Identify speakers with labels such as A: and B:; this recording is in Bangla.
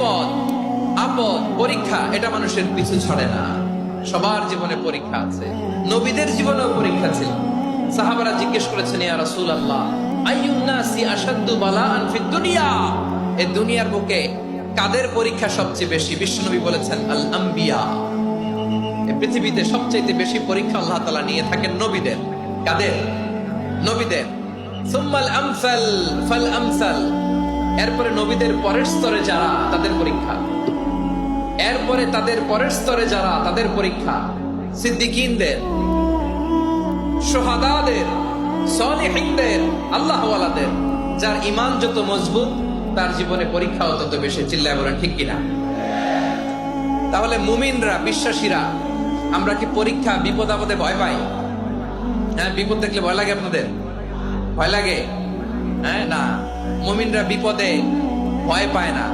A: বিপদ আপদ পরীক্ষা এটা মানুষের পিছু ছড়ে না। সবার জীবনে পরীক্ষা আছে, নবীদের জীবনেও পরীক্ষা ছিল। সাহাবারা জিজ্ঞেস করেছেন, ইয়া রাসূলুল্লাহ, আইয়ুন নাসি আশাদ্দু বালাআন ফিদ দুনিয়া, এই দুনিয়ার বুকে কাদের পরীক্ষা সবচেয়ে বেশি? বিশ্বনবী বলেছেন, আল আম্বিয়া। এই পৃথিবীতে সবচেয়ে বেশি পরীক্ষা আল্লাহ তাআলা নিয়ে থাকেন নবীদের। কাদের? নবীদের। সুম্মাল আমসাল ফাল আমসাল, এরপরে নবীদের পরের স্তরে যারা তাদের পরীক্ষা, এরপরে তাদের পরের স্তরে যারা তাদের পরীক্ষা, সিদ্দিকীনদের, শুহাদাদের, সালিহিনদের, আল্লাহওয়ালাদের। যার ঈমান যত মজবুত তার জীবনে পরীক্ষাও তত বেশি। চিল্লায় বলেন ঠিক কিনা? তাহলে মুমিনরা, বিশ্বাসীরা, আমরা কি পরীক্ষা বিপদ আপদে ভয় পাই? হ্যাঁ, বিপদ দেখলে ভয় লাগে? আপনাদের ভয় লাগে? হ্যাঁ, না, মুমিনরা বিপদে ভয় পায় না।